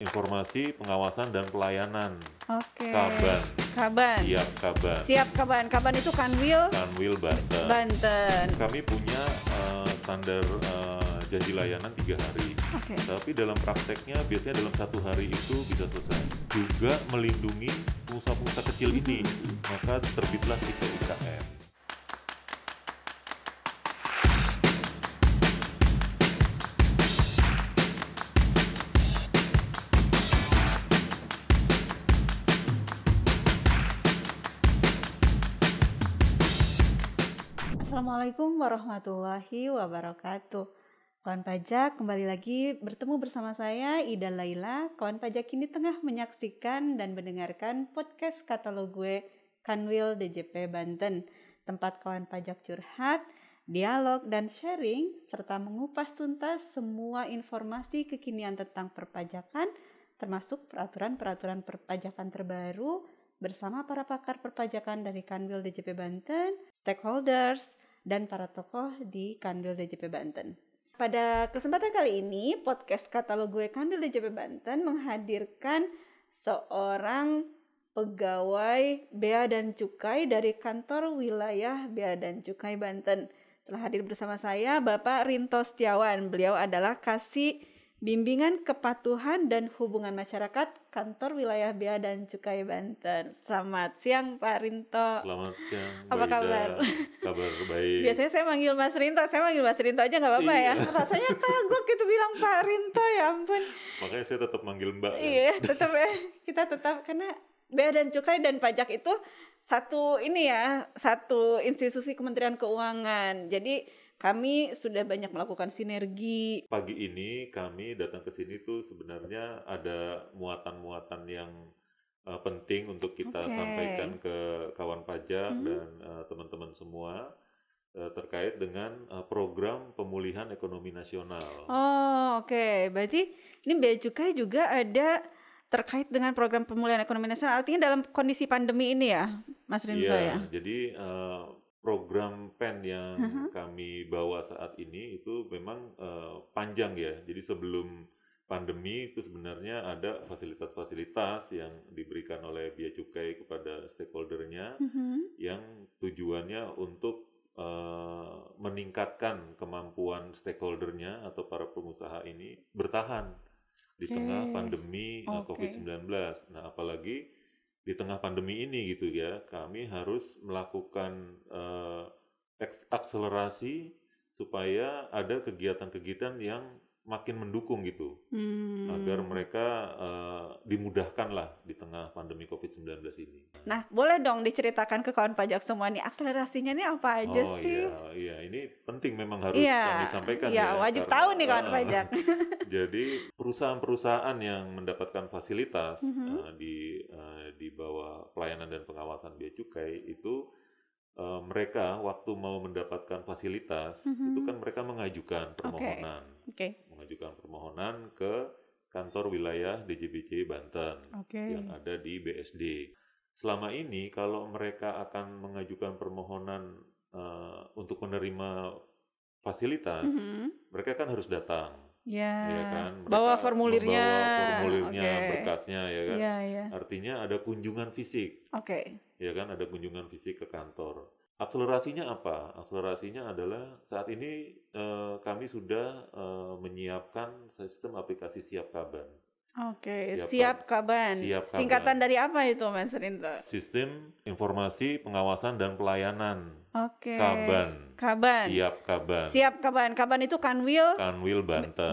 Informasi, pengawasan, dan pelayanan. Oke. Kaban. Kaban. Siap Kaban. Siap Kaban. Kaban itu Kanwil Kanwil Banten. Banten. Kami punya standar janji layanan 3 hari. Oke. Tapi dalam prakteknya biasanya dalam 1 hari itu bisa selesai. Juga melindungi pengusaha-pengusaha kecil ini. Maka terbitlah IKM. Assalamualaikum warahmatullahi wabarakatuh. Kawan pajak, kembali lagi bertemu bersama saya Ida Laila. Kawan pajak kini tengah menyaksikan dan mendengarkan podcast katalog gue Kanwil DJP Banten. Tempat kawan pajak curhat, dialog dan sharing serta mengupas tuntas semua informasi kekinian tentang perpajakan termasuk peraturan-peraturan perpajakan terbaru bersama para pakar perpajakan dari Kanwil DJP Banten, stakeholders, dan para tokoh di Kanwil DJP Banten. Pada kesempatan kali ini, podcast katalog gue Kanwil DJP Banten menghadirkan seorang pegawai Bea dan Cukai dari kantor wilayah Bea dan Cukai Banten. Telah hadir bersama saya Bapak Rinto Setiawan. Beliau adalah Kasih Bimbingan Kepatuhan dan Hubungan Masyarakat Kantor Wilayah Bea dan Cukai Banten. Selamat siang Pak Rinto. Selamat siang. Apa kabar? Kabar baik. Biasanya saya manggil Mas Rinto aja nggak apa-apa ya. Rasanya kagok gitu bilang Pak Rinto, ya ampun. Makanya saya tetap manggil Mbak. Iya, tetap ya. Kita tetap, karena Bea dan Cukai dan Pajak itu satu institusi Kementerian Keuangan. Jadi kami sudah banyak melakukan sinergi. Pagi ini kami datang ke sini tuh sebenarnya ada muatan-muatan yang penting untuk kita sampaikan ke kawan pajak dan teman-teman semua terkait dengan program pemulihan ekonomi nasional. Oh, oke. Berarti ini Bea Cukai juga ada terkait dengan program pemulihan ekonomi nasional. Artinya dalam kondisi pandemi ini ya, Mas Rinto ya? Jadi program PEN yang kami bawa saat ini itu memang panjang ya. Jadi sebelum pandemi itu sebenarnya ada fasilitas-fasilitas yang diberikan oleh Bea Cukai kepada stakeholdernya yang tujuannya untuk meningkatkan kemampuan stakeholdernya atau para pengusaha ini bertahan di tengah pandemi COVID-19. Nah, apalagi di tengah pandemi ini gitu ya, kami harus melakukan akselerasi supaya ada kegiatan-kegiatan yang makin mendukung gitu, agar mereka dimudahkan lah di tengah pandemi COVID-19 ini. Nah, boleh dong diceritakan ke kawan pajak semua nih, akselerasinya nih apa aja sih? Iya, ini penting memang harus kami sampaikan ya. Wajib tahu nih kawan pajak. Jadi perusahaan-perusahaan yang mendapatkan fasilitas di bawah pelayanan dan pengawasan Bea Cukai itu mereka waktu mau mendapatkan fasilitas itu kan mereka mengajukan permohonan, mengajukan permohonan ke kantor wilayah DJBC Banten yang ada di BSD. Selama ini kalau mereka akan mengajukan permohonan untuk menerima fasilitas, mereka kan harus datang. Ya kan? Bawa formulirnya, berkasnya ya kan. Artinya ada kunjungan fisik. Ya kan, ada kunjungan fisik ke kantor. Akselerasinya apa? Akselerasinya adalah saat ini kami sudah menyiapkan sistem aplikasi Siap Kaban. Siap Kaban. Singkatan dari apa itu, Mas Rinto? Sistem Informasi Pengawasan dan Pelayanan. Kaban. Siap Kaban. Siap Kaban. Kaban itu Kanwil Banten.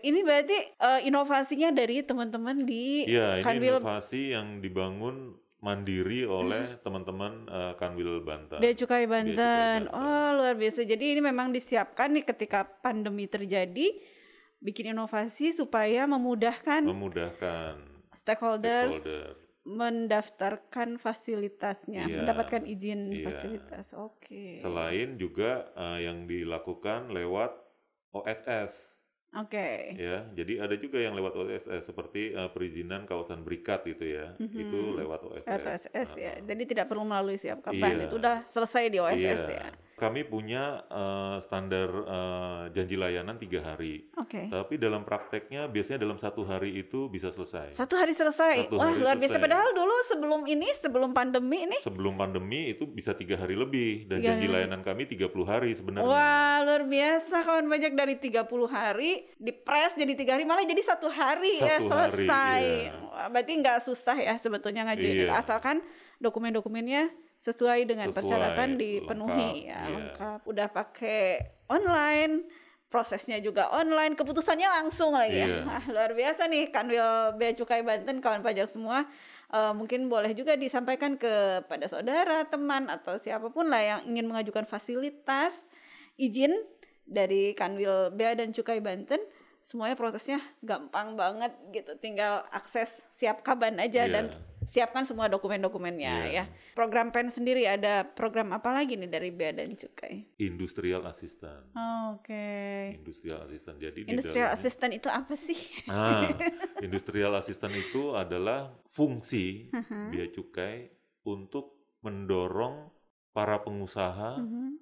Ini berarti inovasinya dari teman-teman di Kanwil. Ini inovasi yang dibangun mandiri oleh teman-teman Kanwil Banten. Bea Cukai Banten. Oh, luar biasa. Jadi ini memang disiapkan nih ketika pandemi terjadi, bikin inovasi supaya memudahkan stakeholders mendaftarkan fasilitasnya, mendapatkan izin fasilitas. Selain juga yang dilakukan lewat OSS. Ya, jadi ada juga yang lewat OSS seperti perizinan kawasan berikat gitu ya. Itu lewat OSS. Ya. Jadi tidak perlu melalui Siap Kaban, itu udah selesai di OSS ya. Kami punya standar janji layanan 3 hari. Oke. Tapi dalam prakteknya biasanya dalam 1 hari itu bisa selesai. 1 hari selesai. 1 Wah, hari luar biasa. selesai. Padahal dulu sebelum pandemi ini. Sebelum pandemi itu bisa 3 hari lebih dan 3 janji hari. layanan kami 30 hari sebenarnya. Wah, luar biasa kawan pajak, dari 30 hari dipres jadi 3 hari, malah jadi 1 hari ya 1 hari, selesai. iya. Wah, berarti nggak susah ya sebetulnya ngajuin itu, Iya. asalkan dokumen-dokumennya sesuai dengan Sesuai, persyaratan dipenuhi lengkap, ya, iya. lengkap. Udah pakai online, prosesnya juga online, keputusannya langsung lagi ya. Iya. Wah, luar biasa nih Kanwil Bea Cukai Banten, kawan pajak semua. Mungkin boleh juga disampaikan kepada saudara, teman, atau siapapun lah yang ingin mengajukan fasilitas izin dari Kanwil Bea dan Cukai Banten. Semuanya prosesnya gampang banget gitu, tinggal akses siap kaban aja Iya. dan siapkan semua dokumen-dokumennya Iya. ya. Program PEN sendiri ada program apa lagi nih dari Bea dan Cukai? Industrial assistant. Oke. Industrial assistant. Jadi Industrial di dalamnya, assistant itu apa sih? industrial assistant itu adalah fungsi Mhm. Bea Cukai untuk mendorong para pengusaha Mhm.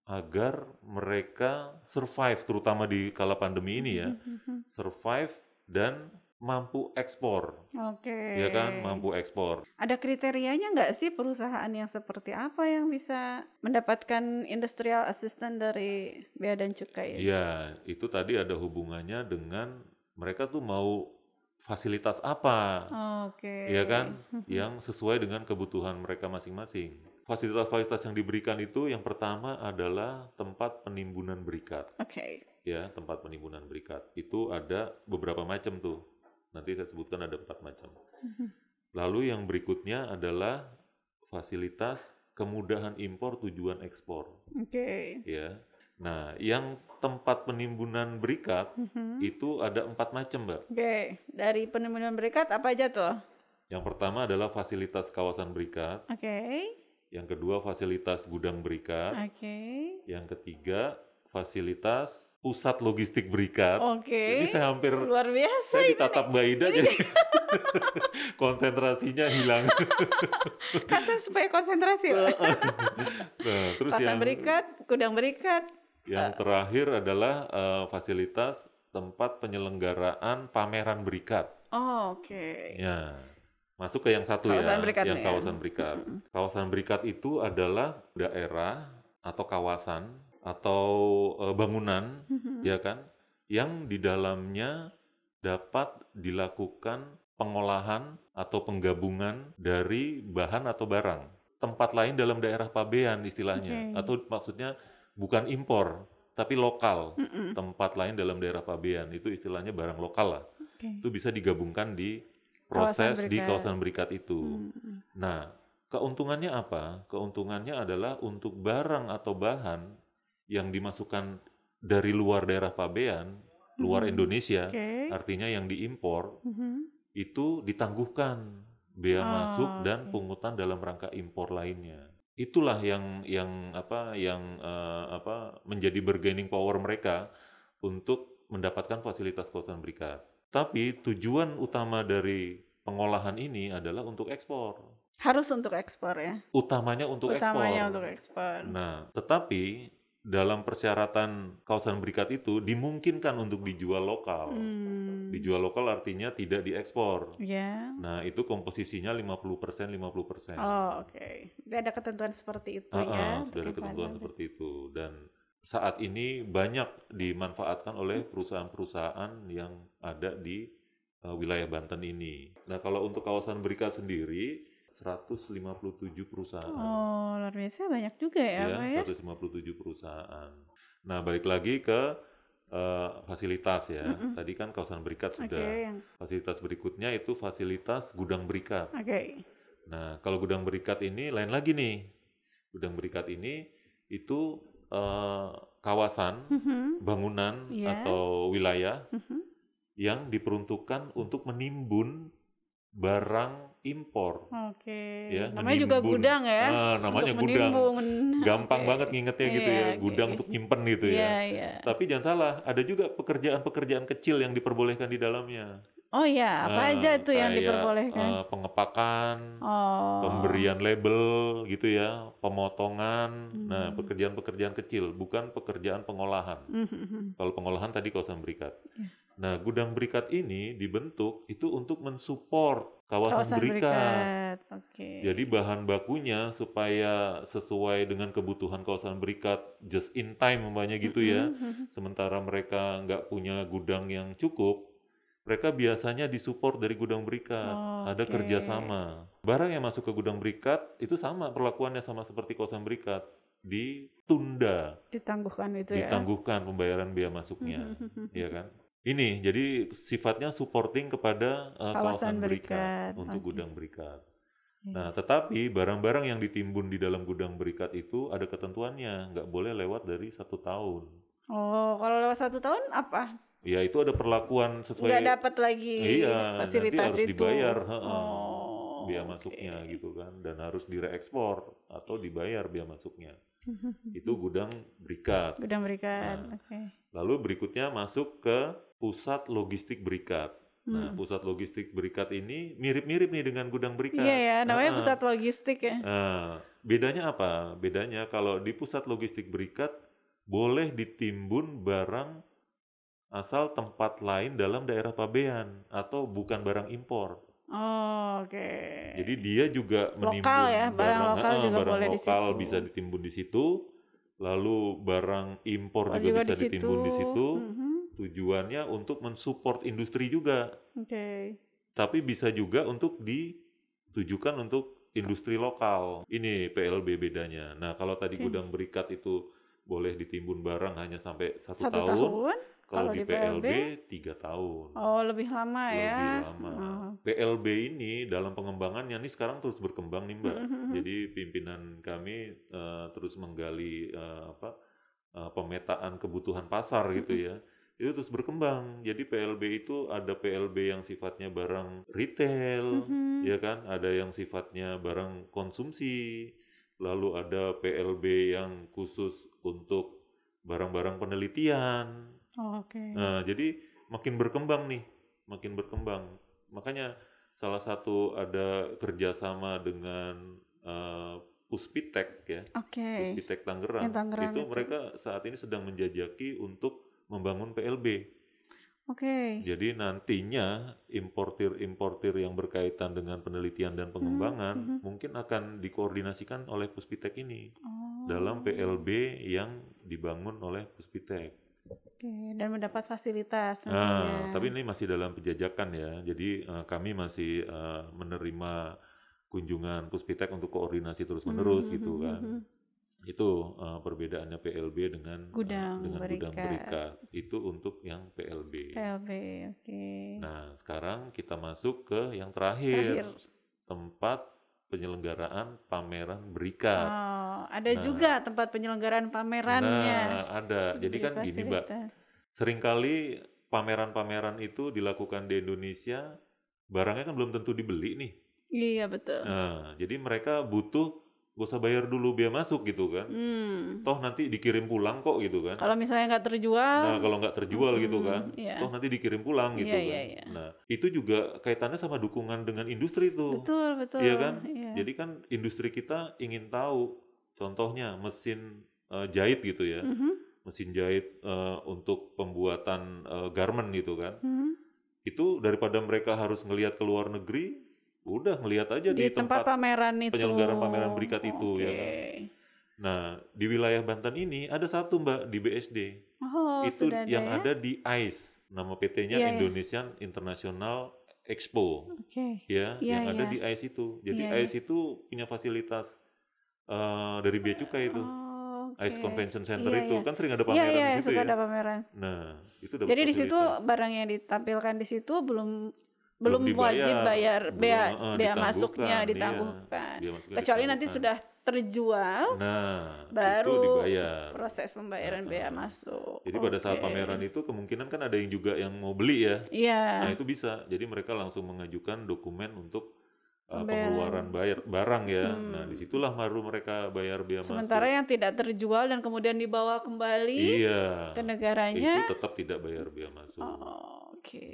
agar mereka survive, terutama di kala pandemi ini ya, Mhm. survive dan mampu ekspor, Oke. ya kan, mampu ekspor. Ada kriterianya nggak sih perusahaan yang seperti apa yang bisa mendapatkan industrial assistant dari Bea dan Cukai? Ya, itu tadi ada hubungannya dengan mereka tuh mau fasilitas apa, Oke. ya kan, yang sesuai dengan kebutuhan mereka masing-masing. Fasilitas-fasilitas yang diberikan itu yang pertama adalah tempat penimbunan berikat. Oke. Ya, tempat penimbunan berikat. Itu ada beberapa macam tuh. Nanti saya sebutkan ada 4 macam. Lalu yang berikutnya adalah fasilitas kemudahan impor tujuan ekspor. Oke. Ya. Nah, yang tempat penimbunan berikat itu ada 4 macam, Mbak. Oke. Dari penimbunan berikat apa aja tuh? Yang pertama adalah fasilitas kawasan berikat. Oke. Yang kedua fasilitas gudang berikat. Oke. Yang ketiga fasilitas pusat logistik berikat. Oke. Ini saya hampir Luar biasa saya ini ditatap Mbak Ida jadi konsentrasinya hilang. kan supaya konsentrasi Pak. Nah, terus Kawasan yang berikat, gudang berikat. terakhir adalah fasilitas tempat penyelenggaraan pameran berikat. Oh, oke. Ya, masuk ke yang satu Kawasan ya, berikat yang nih ya. kawasan berikat. Kawasan berikat itu adalah daerah atau kawasan atau bangunan, ya kan, yang di dalamnya dapat dilakukan pengolahan atau penggabungan dari bahan atau barang. Tempat lain dalam daerah pabean istilahnya, Oke. atau maksudnya bukan impor, tapi lokal. Mm-mm. Tempat lain dalam daerah pabean itu istilahnya barang lokal lah. Oke. Itu bisa digabungkan di Kawasan proses di berikat. kawasan berikat itu. Mm-mm. Nah, keuntungannya apa? Keuntungannya adalah untuk barang atau bahan yang dimasukkan dari luar daerah pabean, luar Indonesia, Oke. artinya yang diimpor, Mhm. itu ditangguhkan bea masuk dan oke. pungutan dalam rangka impor lainnya. Itulah yang menjadi bargaining power mereka untuk mendapatkan fasilitas kawasan berikat. Tapi tujuan utama dari pengolahan ini adalah untuk ekspor. Harus untuk ekspor ya. Utamanya untuk Utamanya ekspor. untuk ekspor. Nah, tetapi dalam persyaratan kawasan berikat itu dimungkinkan untuk dijual lokal. Dijual lokal artinya tidak diekspor. Ya. Nah, itu komposisinya 50%, 50%. Oh, oke. Jadi ada ketentuan seperti itu ya. Sudah ada untuk ketentuan yang seperti itu. Dan saat ini banyak dimanfaatkan oleh perusahaan-perusahaan yang ada di wilayah Banten ini. Nah, kalau untuk kawasan berikat sendiri 157 perusahaan. Oh, luar biasa banyak juga ya, Pak ya. 157 perusahaan. Nah, balik lagi ke fasilitas ya. Tadi kan kawasan berikat sudah. Oke, yang Fasilitas berikutnya itu fasilitas gudang berikat. oke. Nah, kalau gudang berikat ini lain lagi nih. Gudang berikat ini itu kawasan, bangunan Iya. atau wilayah Mhm. yang diperuntukkan untuk menimbun barang impor. Oke. Ya, Namanya juga menimbun. gudang ya. Namanya untuk gudang. menimbun. Gampang Oke. banget ngingetnya gitu Iya, ya, oke. gudang untuk nyimpen gitu Iya, ya. iya. Tapi jangan salah, ada juga pekerjaan-pekerjaan kecil yang diperbolehkan di dalamnya. Oh ya, apa aja tuh yang Kayak diperbolehkan? pengepakan, Oh. pemberian label gitu ya, pemotongan. Nah, Hmm. pekerjaan-pekerjaan kecil, bukan pekerjaan pengolahan. Kalau pengolahan tadi kawasan berikat. Ya. Nah, gudang berikat ini dibentuk itu untuk mensupport kawasan Kawasan berikat. berikat. Oke. Jadi bahan bakunya supaya sesuai dengan kebutuhan kawasan berikat just in time umpamanya gitu ya. Sementara mereka nggak punya gudang yang cukup, mereka biasanya disupport dari gudang berikat. Ada Oke. kerjasama. Barang yang masuk ke gudang berikat itu sama perlakuannya sama seperti kawasan berikat. Ditunda, Ditangguhkan itu ya. ditangguhkan pembayaran biaya masuknya, ya kan? Ini jadi sifatnya supporting kepada kawasan berikat untuk Oke. gudang berikat. Nah, tetapi barang-barang yang ditimbun di dalam gudang berikat itu ada ketentuannya, nggak boleh lewat dari 1 tahun. Oh, kalau lewat 1 tahun apa? Ya itu ada perlakuan Nggak sesuai. dapat lagi Iya, nanti fasilitas harus itu. dibayar, Oh, biaya oke. masuknya gitu kan, dan harus direekspor atau dibayar biaya masuknya. Itu gudang berikat. Gudang berikat. Nah, Oke. lalu berikutnya masuk ke pusat logistik berikat. Nah, pusat logistik berikat ini mirip-mirip nih dengan gudang berikat. Iya ya, namanya Heeh. pusat logistik ya. Bedanya apa? Bedanya kalau di pusat logistik berikat boleh ditimbun barang asal tempat lain dalam daerah pabean atau bukan barang impor. Oh, oke. Jadi dia juga menimbun Lokal ya, barang lokal juga barang boleh di lokal situ. bisa ditimbun di situ, lalu barang impor juga bisa ditimbun di situ. Tujuannya untuk mensupport industri juga. Oke. Tapi bisa juga untuk ditujukan untuk industri lokal. Ini PLB bedanya. Nah, kalau tadi gudang berikat itu boleh ditimbun barang hanya sampai 1 1 tahun. tahun. Kalau di PLB 3 tahun. Oh, lebih lama ya. Lebih lama. PLB ini dalam pengembangannya ini sekarang terus berkembang nih Mbak. Jadi pimpinan kami terus menggali pemetaan kebutuhan pasar gitu ya. Itu terus berkembang. Jadi PLB itu ada PLB yang sifatnya barang retail, ya kan? Ada yang sifatnya barang konsumsi. Lalu ada PLB yang khusus untuk barang-barang penelitian. Oke. Nah, jadi makin berkembang nih, makin berkembang. Makanya salah satu ada kerjasama dengan Puspitek ya, Oke. Puspitek Tangerang. Yang Tangerang Itu itu. mereka saat ini sedang menjajaki untuk membangun PLB. Oke. Jadi nantinya importir-importir yang berkaitan dengan penelitian dan pengembangan mungkin akan dikoordinasikan oleh Puspitek ini dalam PLB yang dibangun oleh Puspitek. Oke, dan mendapat fasilitas Nah, nantinya. tapi ini masih dalam penjajakan ya. Jadi kami masih menerima kunjungan Puspitek untuk koordinasi terus-menerus gitu kan. Itu perbedaannya PLB dengan Gudang gudang berikat. berikat. Itu untuk yang PLB. PLB, oke. Nah, sekarang kita masuk ke yang terakhir. Tempat penyelenggaraan pameran berikat. Oh, ada juga tempat penyelenggaraan pamerannya. Nah, ada. Jadi kan gini Mbak, seringkali pameran-pameran itu dilakukan di Indonesia, barangnya kan belum tentu dibeli nih. Iya, betul. Nah, jadi mereka butuh gak usah bayar dulu biaya masuk gitu kan. Toh nanti dikirim pulang kok gitu kan. Kalau misalnya nggak terjual. Nah, kalau nggak terjual gitu kan, toh nanti dikirim pulang gitu kan. Iya. Nah, itu juga kaitannya sama dukungan dengan industri tuh. Betul. Iya kan? Jadi kan industri kita ingin tahu, contohnya mesin jahit gitu ya. Mesin jahit untuk pembuatan garment gitu kan. Itu daripada mereka harus ngelihat ke luar negeri, udah ngelihat aja di tempat pameran itu. Penyelenggaraan pameran berikat itu ya kan. Nah, di wilayah Banten ini ada satu Mbak di BSD. Oh, itu sudah yang ada di ICE. Nama PT-nya Indonesian International Expo. Ya, yang ada di ICE itu. Jadi ICE itu punya fasilitas dari Bea Cukai itu. ICE Convention Center itu kan sering ada pameran di situ ya. Ada pameran. Nah, itu dapat jadi di situ barang yang ditampilkan di situ belum wajib bayar bea masuknya ditangguhkan. Kecuali nanti sudah terjual, baru itu dibayar. Proses pembayaran bea masuk. Jadi pada saat pameran itu kemungkinan kan ada yang juga yang mau beli ya. Iya. Nah itu bisa. Jadi mereka langsung mengajukan dokumen untuk pengeluaran bayar barang ya. Nah disitulah baru mereka bayar bea masuk. Sementara yang tidak terjual dan kemudian dibawa kembali ke negaranya, itu tetap tidak bayar bea masuk. Oke.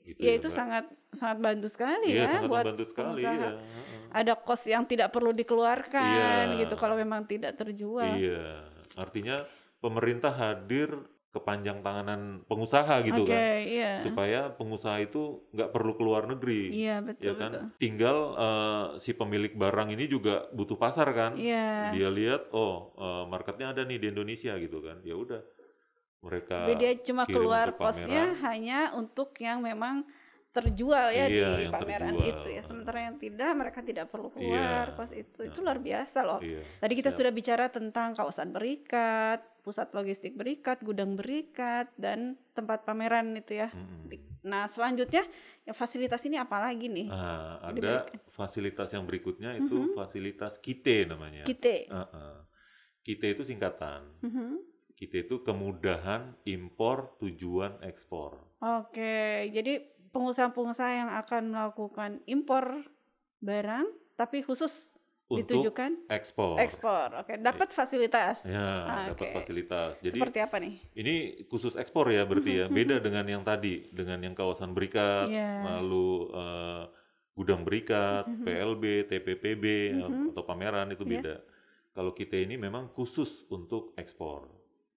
Gitu Ya ya, itu Mbak. sangat sangat bantu sekali Iya, ya sangat buat membantu sekali pengusaha. ya. Heeh. Ada kos yang tidak perlu Iya, dikeluarkan gitu kalau memang tidak terjual. iya. Artinya pemerintah hadir kepanjang tanganan pengusaha gitu Oke, kan, iya. supaya pengusaha itu nggak perlu keluar negeri, Iya, ya betul betul. kan. Tinggal si pemilik barang ini juga butuh pasar kan. Iya. Dia lihat, oh marketnya ada nih di Indonesia gitu kan. Ya udah, Tapi mereka dia cuma kirim keluar untuk kosnya pameran. hanya untuk yang memang terjual ya Iya, di yang pameran itu ya. terjual. Sementara yang tidak, mereka tidak perlu keluar Iya, kos itu. Itu heeh, luar biasa loh. iya, Tadi kita siap. sudah bicara tentang kawasan berikat, pusat logistik berikat, gudang berikat, dan tempat pameran itu ya. Mm-mm. Nah, selanjutnya ya fasilitas ini apa lagi nih Nah, yang ada diberikan? fasilitas yang berikutnya itu fasilitas KITE namanya. Kite. Heeh. KITE itu singkatan. Mhm. KITE itu kemudahan impor tujuan ekspor. Oke, jadi pengusaha-pengusaha yang akan melakukan impor barang, tapi khusus Untuk ditujukan ekspor. ekspor. Oke, dapat fasilitas. Ya, dapat Oke, fasilitas. Jadi seperti apa nih? ini khusus ekspor ya berarti ya. Beda dengan yang tadi, dengan yang kawasan berikat, Iya. lalu gudang berikat, Mhm. PLB, TPPB Mhm. atau pameran itu Iya. beda. Kalau kita ini memang khusus untuk ekspor.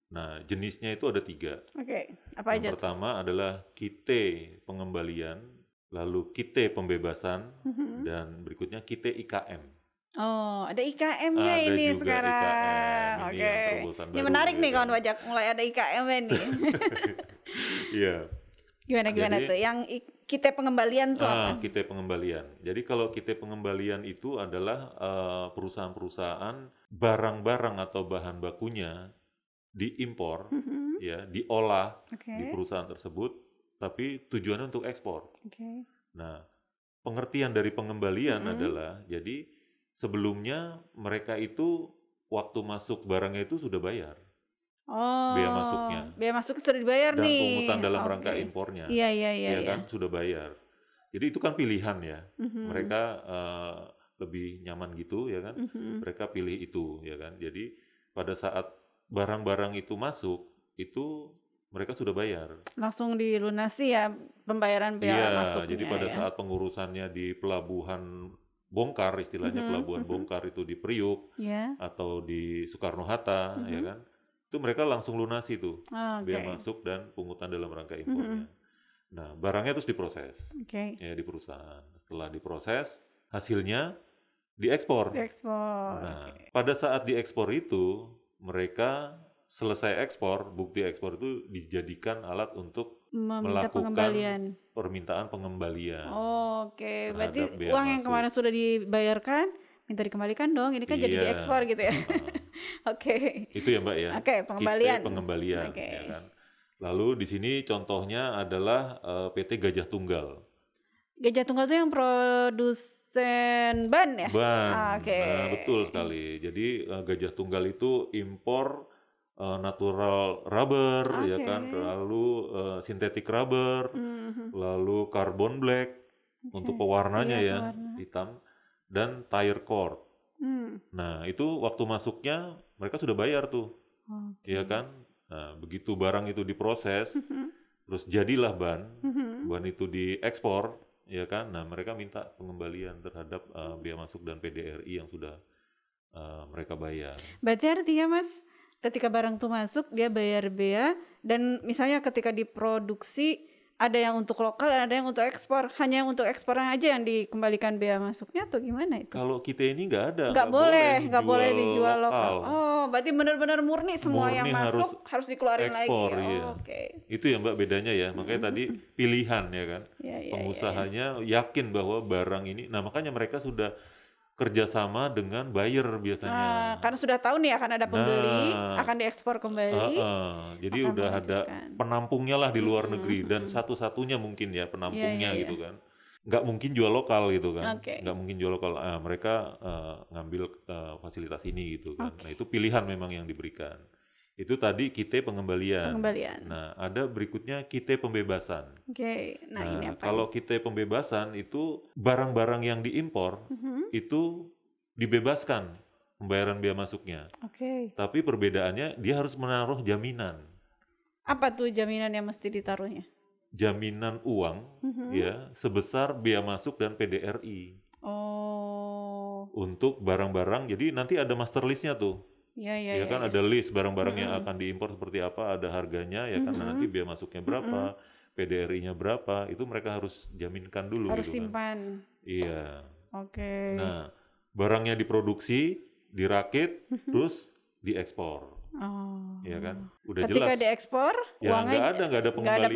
Nah, jenisnya itu ada 3. Oke, apa Yang aja tuh? pertama adalah KITE pengembalian, lalu KITE pembebasan, Mhm. dan berikutnya KITE IKM. Oh, ada IKM-nya Ada ini juga IKM, sekarang. ini Oke. yang terobosan Ini baru menarik ya nih kan. kawan pajak, mulai ada IKM-nya nih. Iya. Gimana Jadi tuh? Yang kita pengembalian tuh apa? KITE pengembalian. Jadi kalau KITE pengembalian itu adalah perusahaan-perusahaan barang-barang atau bahan bakunya diimpor, Mhm. ya, diolah Oke. di perusahaan tersebut, tapi tujuannya untuk ekspor. Oke. Nah, pengertian dari pengembalian Mhm. adalah, jadi sebelumnya mereka itu waktu masuk barangnya itu sudah bayar bea masuknya Oh, biaya masuk sudah dibayar dan nih. pungutan dalam rangka Oke. impornya, Iya, iya, iya, ya iya. kan, sudah bayar. Jadi itu kan pilihan ya. Mhm. Mereka lebih nyaman gitu ya kan. Mhm. Mereka pilih itu ya kan. Jadi pada saat barang-barang itu masuk, itu mereka sudah bayar. Langsung dilunasi ya pembayaran biaya Iya, masuknya jadi pada ya. saat pengurusannya di pelabuhan bongkar, istilahnya Mhm, pelabuhan mhm. bongkar itu di Priuk Ya. atau di Soekarno-Hatta, ya Mhm. kan, itu mereka langsung lunasi tuh bea Oke. masuk dan pungutan dalam rangka Mhm. impornya. Nah, barangnya terus diproses Oke. ya di perusahaan. Setelah diproses, hasilnya diekspor. Diekspor. Nah, Oke. pada saat diekspor itu, mereka selesai ekspor, bukti ekspor itu dijadikan alat untuk Meminta melakukan pengembalian. permintaan pengembalian Oke, terhadap berarti bea uang yang masuk. kemarin sudah dibayarkan minta dikembalikan dong. Ini kan jadi Iya, diekspor gitu ya. heeh. Oke. Itu ya Mbak ya. Oke, pengembalian. KITE pengembalian, Oke. ya kan. Lalu di sini contohnya adalah PT Gajah Tunggal. Gajah Tunggal itu yang produsen ban ya? Ban, Oke. betul sekali. Jadi Gajah Tunggal itu impor natural rubber, ya kan, Oke. lalu synthetic rubber, Mhm. lalu carbon black untuk Oke. pewarnanya Iya, ya, pewarna. hitam, dan tire cord. Hmm. Nah, itu waktu masuknya mereka sudah bayar tuh, Oke. ya kan. Nah, begitu barang itu diproses, Mhm. terus jadilah ban, Mhm. ban itu diekspor, ya kan. Nah, mereka minta pengembalian terhadap bea masuk dan PDRI yang sudah mereka bayar. Berarti artinya Mas, ketika barang tuh masuk dia bayar bea, dan misalnya ketika diproduksi ada yang untuk lokal, ada yang untuk ekspor. Hanya yang untuk ekspornya aja yang dikembalikan bea masuknya atau gimana itu? Kalau kita ini nggak ada, Nggak boleh dijual lokal. lokal. Oh, berarti benar-benar murni semua yang Murni masuk harus dikeluarin lagi. ekspor, iya. Oke. Itu ya Mbak bedanya ya. Makanya tadi pilihan ya kan. Ya, ya, ya. Pengusahanya yakin bahwa barang ini, nah makanya mereka sudah kerjasama dengan buyer biasanya. Karena sudah tahu nih akan ada pembeli, Nah, akan diekspor kembali. jadi akan udah ada melanjutkan. penampungnya lah di luar Mm-mm, negeri, dan mm-mm. satu-satunya mungkin ya penampungnya Iya, iya, gitu iya. kan. Nggak mungkin jual lokal gitu kan. Oke. Nggak mungkin jual lokal. Mereka ngambil fasilitas ini gitu kan. Oke. Nah, itu pilihan memang yang diberikan. Itu tadi KITE pengembalian. Pengembalian. Nah, ada berikutnya KITE pembebasan. Oke. Nah, ini apa? Kalau KITE pembebasan itu barang-barang yang diimpor Mhm. itu dibebaskan pembayaran bea masuknya. Oke. Tapi perbedaannya dia harus menaruh jaminan. Apa tuh jaminan yang mesti ditaruhnya? jaminan uang ya sebesar bea masuk dan PDRI. Untuk barang-barang, jadi nanti ada master list-nya tuh. Ya kan ada list barang-barang yang akan diimpor seperti apa, ada harganya ya kan. Nah, nanti bea masuknya berapa, PDRI-nya berapa, itu mereka harus jaminkan dulu harus gitu simpan. Kan. Iya. Oke. Nah, barangnya diproduksi, dirakit, terus diekspor. Ya kan? Udah ketika jelas. Diekspor, ya uangnya nggak ada pembayaran,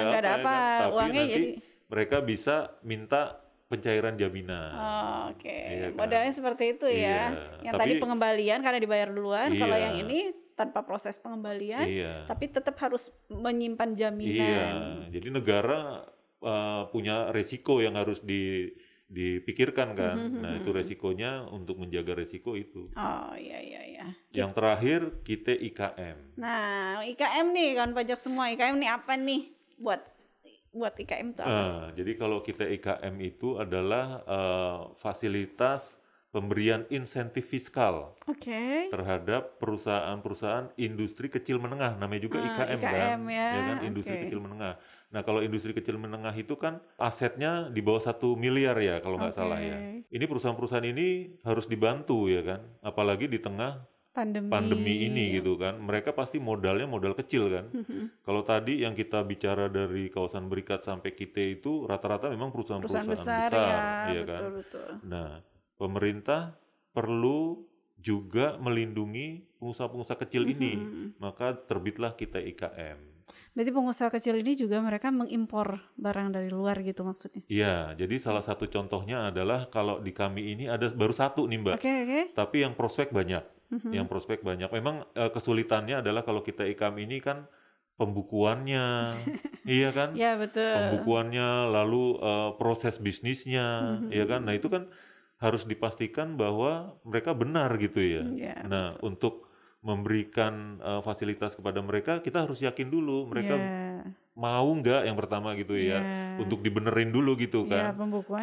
nggak ada apa. Ya kan? Tapi uangnya nanti jadi mereka bisa minta pencairan jaminan. Oke. Iya kan? Modalnya seperti itu ya. Iya. Yang tadi pengembalian karena dibayar duluan, iya. kalau yang ini tanpa proses pengembalian, tapi tetap harus menyimpan jaminan. Iya. Jadi negara punya resiko yang harus dipikirkan kan. Nah, itu resikonya untuk menjaga resiko itu. Oh, iya. Yang terakhir kita IKM. Nah, IKM nih kawan pajak semua. IKM nih apa nih buat IKM itu apa? Jadi kalau kita IKM itu adalah fasilitas pemberian insentif fiskal terhadap perusahaan-perusahaan industri kecil menengah, namanya juga IKM kan, ya kan, industri kecil menengah. Nah, kalau industri kecil menengah itu kan asetnya di bawah 1 miliar ya kalau nggak salah ya. Ini perusahaan-perusahaan ini harus dibantu ya kan, apalagi di tengah pandemi ini gitu kan. Mereka pasti modalnya modal kecil kan. Kalau tadi yang kita bicara dari kawasan berikat sampai kita itu rata-rata memang perusahaan-perusahaan besar ya kan. Betul. Nah, pemerintah perlu juga melindungi pengusaha-pengusaha kecil ini. Maka terbitlah kita IKM. Berarti pengusaha kecil ini juga mereka mengimpor barang dari luar gitu maksudnya? Iya, jadi salah satu contohnya adalah kalau di kami ini ada baru satu nih Mbak. Tapi yang prospek banyak. Yang prospek banyak. Memang kesulitannya adalah kalau kita IKM ini kan pembukuannya, iya kan? Iya betul. Pembukuannya, lalu proses bisnisnya, iya kan? Nah itu kan harus dipastikan bahwa mereka benar gitu ya. Nah betul. Untuk memberikan fasilitas kepada mereka, kita harus yakin dulu mereka mau nggak yang pertama gitu ya, untuk dibenerin dulu gitu kan.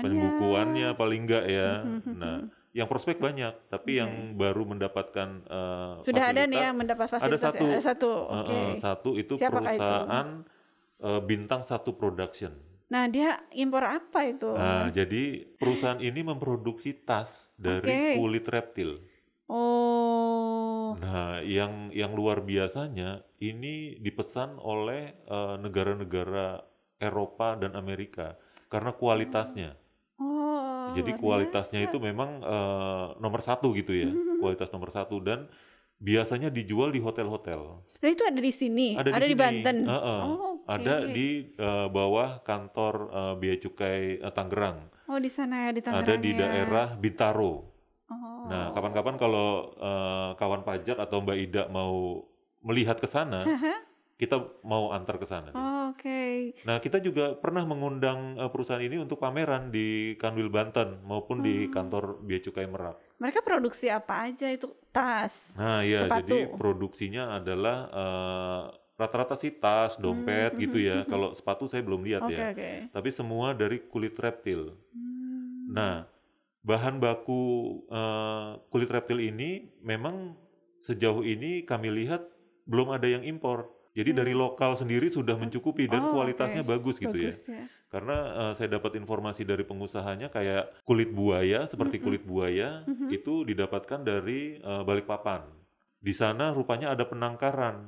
Pembukuannya paling nggak ya. Nah, yang prospek banyak, tapi yang baru mendapatkan sudah fasilitas, ada nih yang mendapat fasilitas. Ada satu. Satu itu siapakah perusahaan Bintang 1 Production. Nah, dia impor apa itu? Nah, jadi perusahaan ini memproduksi tas dari kulit reptil. Nah, yang luar biasanya ini dipesan oleh negara-negara Eropa dan Amerika karena kualitasnya. Jadi kualitasnya itu memang nomor 1 gitu ya, kualitas nomor 1 dan biasanya dijual di hotel-hotel. Nah itu ada di sini, ada di Banten. Ada di bawah kantor Bea Cukai Tangerang. Di sana ya, di Tangerang. Ada di daerah Bintaro. Nah, kapan-kapan kalau kawan pajak atau Mbak Ida mau melihat ke sana, kita mau antar ke sana. Nah, kita juga pernah mengundang perusahaan ini untuk pameran di Kanwil Banten maupun di kantor Bea Cukai Merak. Mereka produksi apa aja itu? Tas, nah ya, sepatu. Jadi produksinya adalah rata-rata sih tas, dompet gitu ya. Kalau sepatu saya belum lihat ya. Tapi semua dari kulit reptil. Nah, bahan baku kulit reptil ini memang sejauh ini kami lihat belum ada yang impor. Jadi dari lokal sendiri sudah mencukupi dan kualitasnya bagus gitu ya. Karena saya dapat informasi dari pengusahanya kayak kulit buaya, seperti kulit buaya itu didapatkan dari Balikpapan. Di sana rupanya ada penangkaran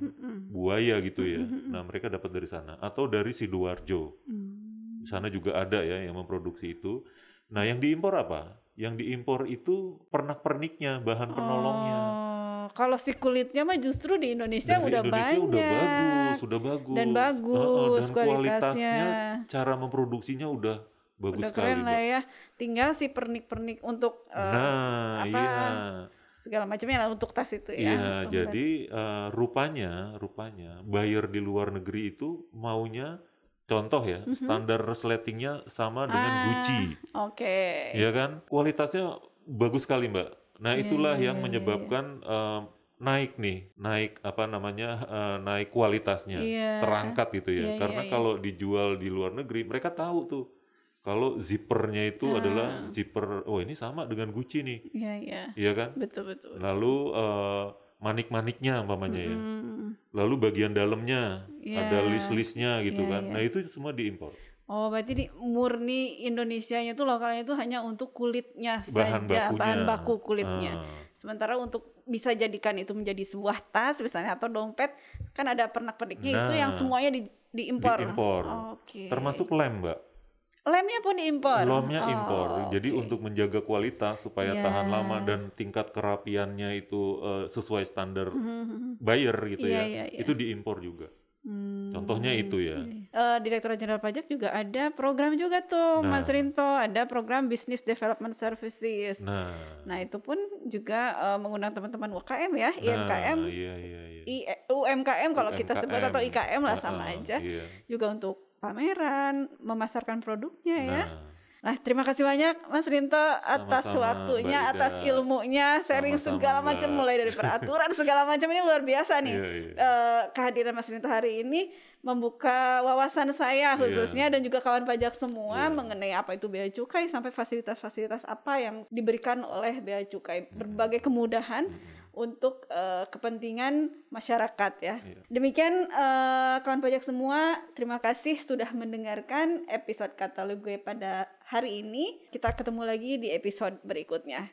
buaya gitu ya. Nah, mereka dapat dari sana atau dari Sidoarjo. Di sana juga ada ya yang memproduksi itu. Nah, yang diimpor apa? Yang diimpor itu pernak-perniknya, bahan penolongnya. Kalau si kulitnya mah justru di Indonesia udah banyak. Udah bagus. Dan bagus dan kualitasnya, cara memproduksinya udah bagus sekali. Keren lah ya. Tinggal si pernik-pernik untuk segala macamnya lah untuk tas itu ya. Iya, jadi rupanya buyer di luar negeri itu maunya contoh ya, standar resletingnya sama dengan Gucci. Ya kan? Kualitasnya bagus sekali, Mbak. Nah, itulah yang menyebabkan naik kualitasnya, terangkat gitu ya. Karena kalau dijual di luar negeri, mereka tahu tuh kalau zippernya itu adalah zipper, ini sama dengan Gucci nih. Iya kan? Betul. Lalu manik-maniknya umpamanya ya. lalu bagian dalamnya ada Iya. list-listnya gitu Iya, kan. iya. Nah itu semua diimpor. Oh, berarti murni Indonesianya itu lokalnya itu hanya untuk kulitnya Bahan saja, bahan bakunya. baku kulitnya. Ah, Sementara untuk bisa jadikan itu menjadi sebuah tas misalnya atau dompet, kan ada pernak-perniknya itu yang Nah, semuanya diimpor. diimpor. Oke. Termasuk lem, Mbak. Lemnya pun diimpor. Lemnya impor. Oh, Jadi oke. untuk menjaga kualitas supaya Iya. tahan lama dan tingkat kerapiannya itu sesuai standar Mhm. buyer gitu Iya, ya. iya, iya. Itu diimpor juga. Contohnya itu ya. Direktorat Jenderal Pajak juga ada program juga tuh, Mas Nah, Rinto, ada program Business Development Services. nah, Nah, itu pun juga mengundang teman-teman UKM ya, IMKM, iya. UMKM kalau kita sebut atau UMKM. IKM lah sama aja. Iya. Juga untuk pameran, memasarkan produknya ya. Nah, Nah, terima kasih banyak Mas Rinto atas sama-sama, waktunya, Mbak atas Ida. ilmunya, sharing Sama-sama, segala macam Mbak. mulai dari peraturan segala macam ini luar biasa nih. Iya. Kehadiran Mas Rinto hari ini membuka wawasan saya khususnya dan juga kawan pajak semua mengenai apa itu bea cukai sampai fasilitas-fasilitas apa yang diberikan oleh bea cukai, berbagai kemudahan untuk kepentingan masyarakat ya. Demikian kawan pajak semua, terima kasih sudah mendengarkan episode katalog gue pada hari ini. Kita ketemu lagi di episode berikutnya.